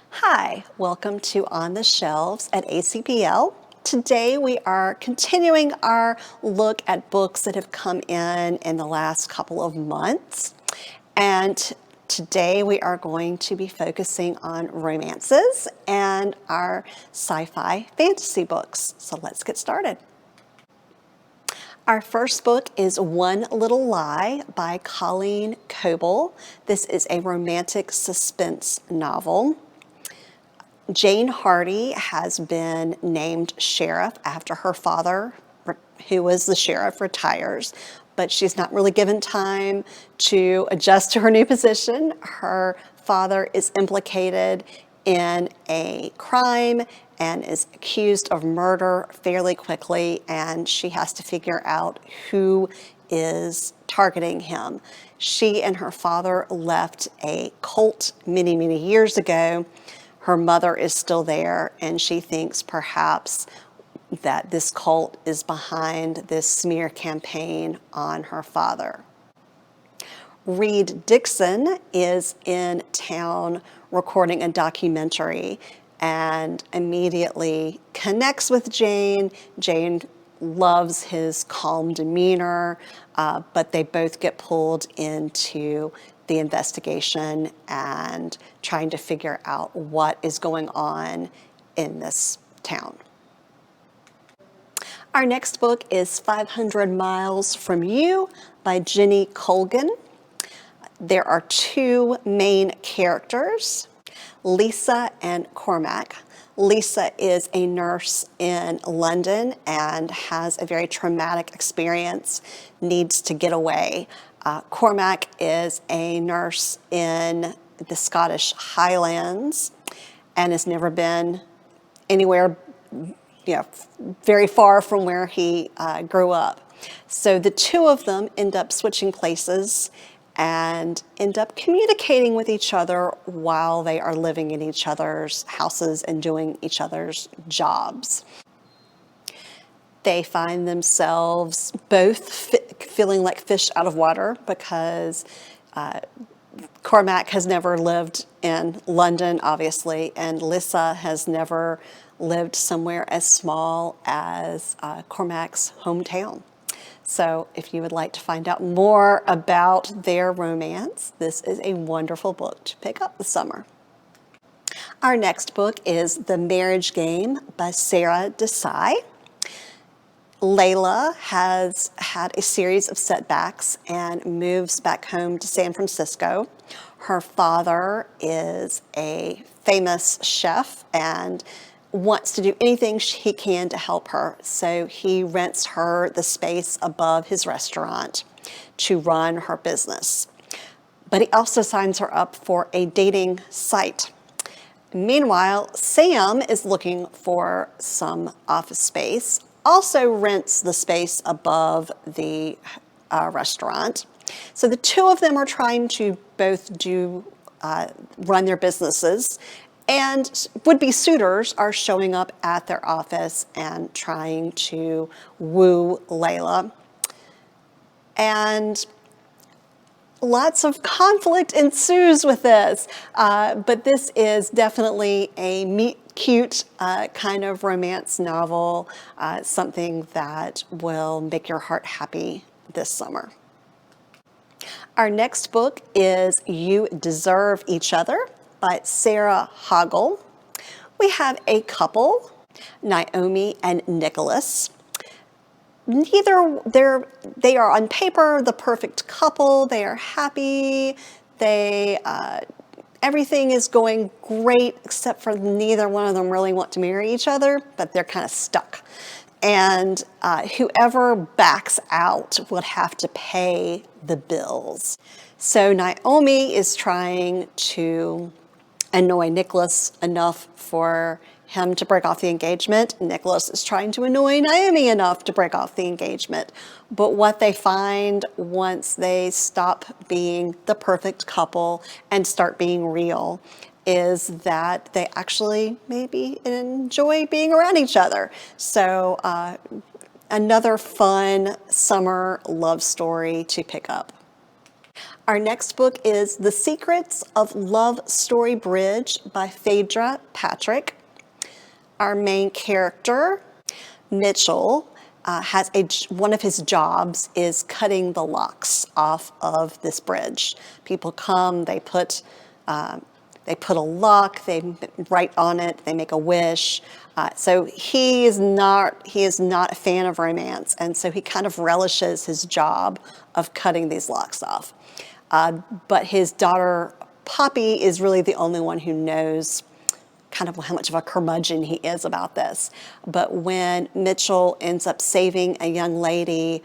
Hi, welcome to On the Shelves at ACPL. Today we are continuing our look at books that have come in the last couple of months. And today we are going to be focusing on romances and our sci-fi fantasy books. So let's get started. Our first book is One Little Lie by Colleen Coble. This is a romantic suspense novel. Jane Hardy has been named sheriff after her father, who was the sheriff, retires, but she's not really given time to adjust to her new position. Her father is implicated in a crime and is accused of murder fairly quickly, and she has to figure out who is targeting him. She and her father left a cult many, many years ago. Her mother is still there, and she thinks perhaps that this cult is behind this smear campaign on her father. Reed Dixon is in town recording a documentary and immediately connects with Jane. Jane loves his calm demeanor, but they both get pulled into the investigation and trying to figure out what is going on in this town. Our next book is 500 Miles from You by Jenny Colgan. There are two main characters, Lisa and Cormac. Lisa is a nurse in London and has a very traumatic experience, needs to get away. Cormac is a nurse in the Scottish Highlands and has never been anywhere, very far from where he grew up. So the two of them end up switching places and end up communicating with each other while they are living in each other's houses and doing each other's jobs. They find themselves both feeling like fish out of water because Cormac has never lived in London, obviously, and Lisa has never lived somewhere as small as Cormac's hometown. So if you would like to find out more about their romance, this is a wonderful book to pick up this summer. Our next book is The Marriage Game by Sara Desai. Layla has had a series of setbacks and moves back home to San Francisco. Her father is a famous chef and wants to do anything he can to help her. So he rents her the space above his restaurant to run her business. But he also signs her up for a dating site. Meanwhile, Sam is looking for some office space, also rents the space above the restaurant. So the two of them are trying to both run their businesses, and would-be suitors are showing up at their office and trying to woo Layla. And lots of conflict ensues with this, but this is definitely a meet-cute kind of romance novel, something that will make your heart happy this summer. Our next book is You Deserve Each Other by Sara Hogle. We have a couple, Naomi and Nicholas. They are on paper the perfect couple. They are happy. Everything is going great except for neither one of them really want to marry each other, but they're kind of stuck. And whoever backs out would have to pay the bills. So Naomi is trying to annoy Nicholas enough for him to break off the engagement. Nicholas is trying to annoy Naomi enough to break off the engagement. But what they find once they stop being the perfect couple and start being real is that they actually maybe enjoy being around each other. So another fun summer love story to pick up. Our next book is The Secrets of Love Story Bridge by Phaedra Patrick. Our main character, Mitchell, one of his jobs is cutting the locks off of this bridge. People come, they put a lock, they write on it, they make a wish. So he is not a fan of romance, and so he kind of relishes his job of cutting these locks off. But his daughter Poppy is really the only one who knows kind of how much of a curmudgeon he is about this. But when Mitchell ends up saving a young lady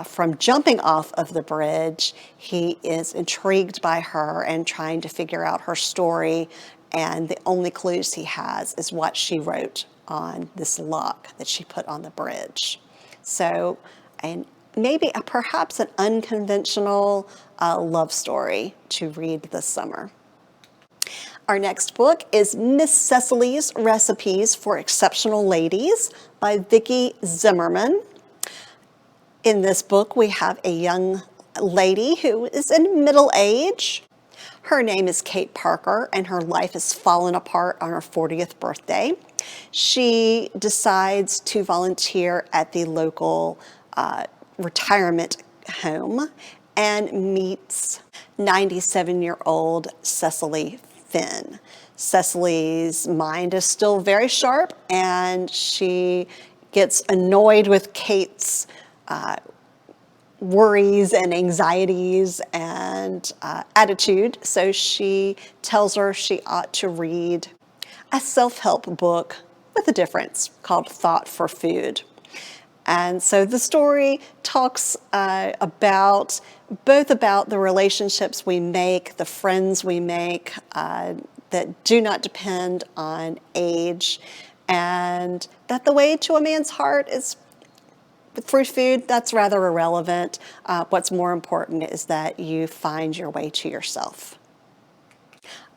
from jumping off of the bridge, he is intrigued by her and trying to figure out her story, and the only clues he has is what she wrote on this lock that she put on the bridge. So, and maybe perhaps an unconventional love story to read this summer. Our next book is Miss Cecily's Recipes for Exceptional Ladies by Vicky Zimmerman. In this book, we have a young lady who is in middle age. Her name is Kate Parker, and her life has fallen apart on her 40th birthday. She decides to volunteer at the local retirement home and meets 97-year-old Cecily Finn. Cecily's mind is still very sharp, and she gets annoyed with Kate's worries and anxieties and attitude, so she tells her she ought to read a self-help book with a difference called Thought for Food. And so the story talks about the relationships we make, the friends we make that do not depend on age, and that the way to a man's heart is through food. That's rather irrelevant. What's more important is that you find your way to yourself.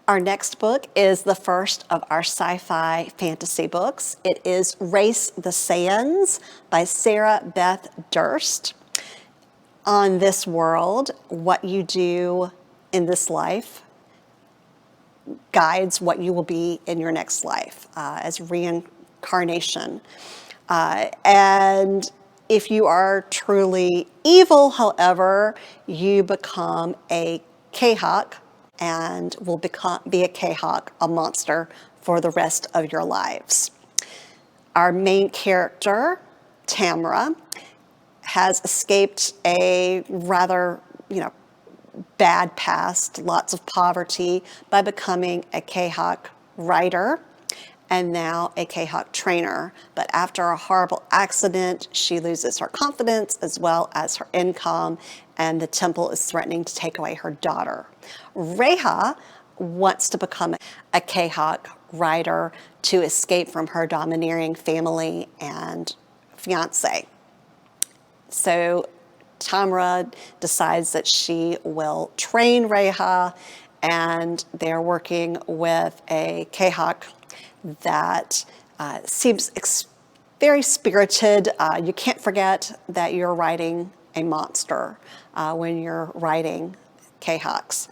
Our next book is the first of our sci-fi fantasy books. It is Race the Sands by Sara, Beth, Durst. On this world, what you do in this life guides what you will be in your next life as reincarnation. And if you are truly evil, however, you become a K-Hawk and will be a K-Hawk, a monster, for the rest of your lives. Our main character, Tamara, has escaped a rather, bad past, lots of poverty, by becoming a K-Hawk rider and now a K-Hawk trainer. But after a horrible accident, she loses her confidence as well as her income, and the temple is threatening to take away her daughter. Reha wants to become a K-Hawk rider to escape from her domineering family and fiance. So Tamara decides that she will train Reha, and they're working with a K-Hawk that seems very spirited. You can't forget that you're riding a monster when you're riding K-Hawks.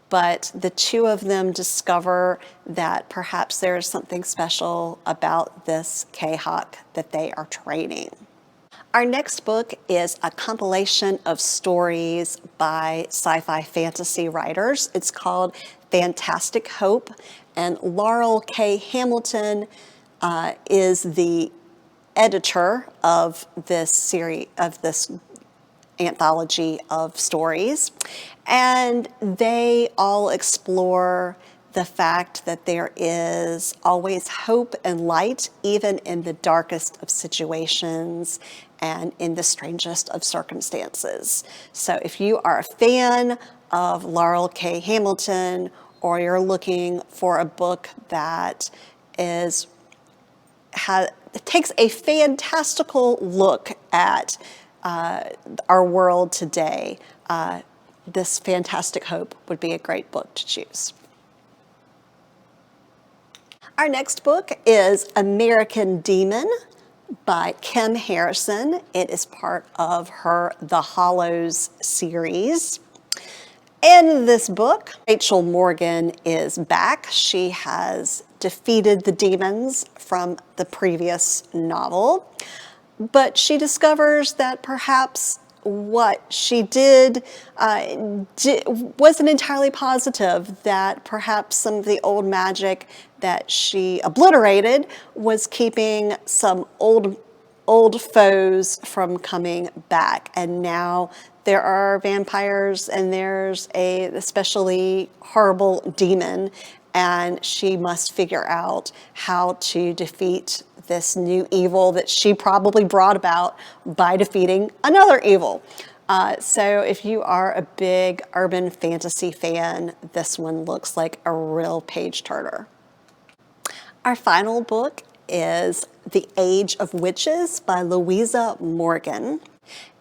But the two of them discover that perhaps there is something special about this K-Hawk that they are training. Our next book is a compilation of stories by sci-fi fantasy writers. It's called Fantastic Hope, and Laurell K. Hamilton is the editor of this series, of this anthology of stories, and they all explore the fact that there is always hope and light, even in the darkest of situations and in the strangest of circumstances. So if you are a fan of Laurell K. Hamilton, or you're looking for a book that takes a fantastical look at our world today, this Fantastic Hope would be a great book to choose. Our next book is American Demon by Kim Harrison. It is part of her The Hollows series. In this book, Rachel Morgan is back. She has defeated the demons from the previous novel, but she discovers that perhaps what she did wasn't entirely positive, that perhaps some of the old magic that she obliterated was keeping some old foes from coming back. And now there are vampires and there's a especially horrible demon, and she must figure out how to defeat this new evil that she probably brought about by defeating another evil. So if you are a big urban fantasy fan, this one looks like a real page turner. Our final book is The Age of Witches by Louisa Morgan.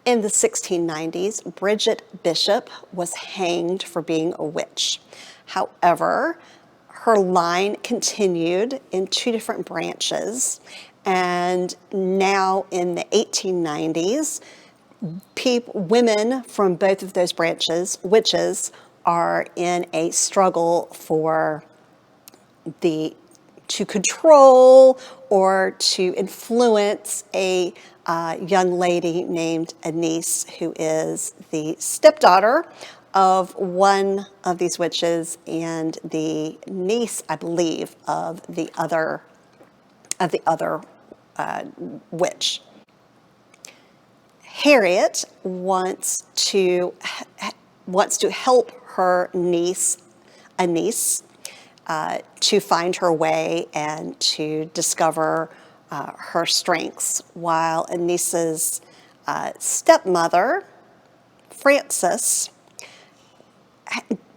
In the 1690s, Bridget Bishop was hanged for being a witch. However, her line continued in two different branches, and now in the 1890s, women from both of those branches, witches, are in a struggle to control or to influence a young lady named Anise, who is the stepdaughter of one of these witches and the niece, I believe, of the other witch. Harriet wants to help her niece, Anise, to find her way and to discover her strengths, while Anise's stepmother, Frances,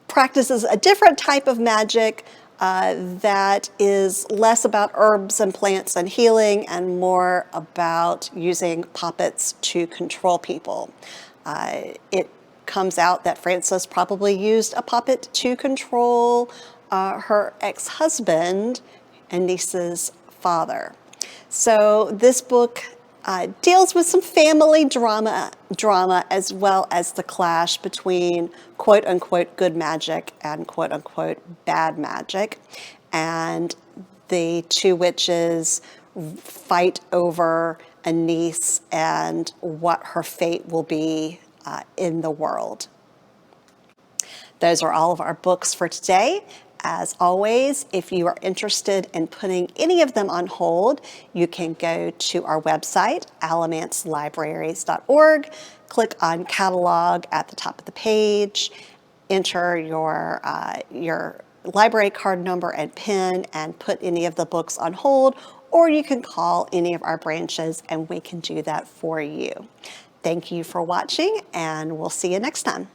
practices a different type of magic that is less about herbs and plants and healing and more about using puppets to control people. It comes out that Frances probably used a puppet to control her ex-husband, Anise's father. So this book deals with some family drama as well as the clash between quote unquote good magic and quote unquote bad magic. And the two witches fight over Anise and what her fate will be in the world. Those are all of our books for today. As always, if you are interested in putting any of them on hold, you can go to our website, alamancelibraries.org, click on catalog at the top of the page, enter your library card number and PIN, and put any of the books on hold, or you can call any of our branches and we can do that for you. Thank you for watching, and we'll see you next time.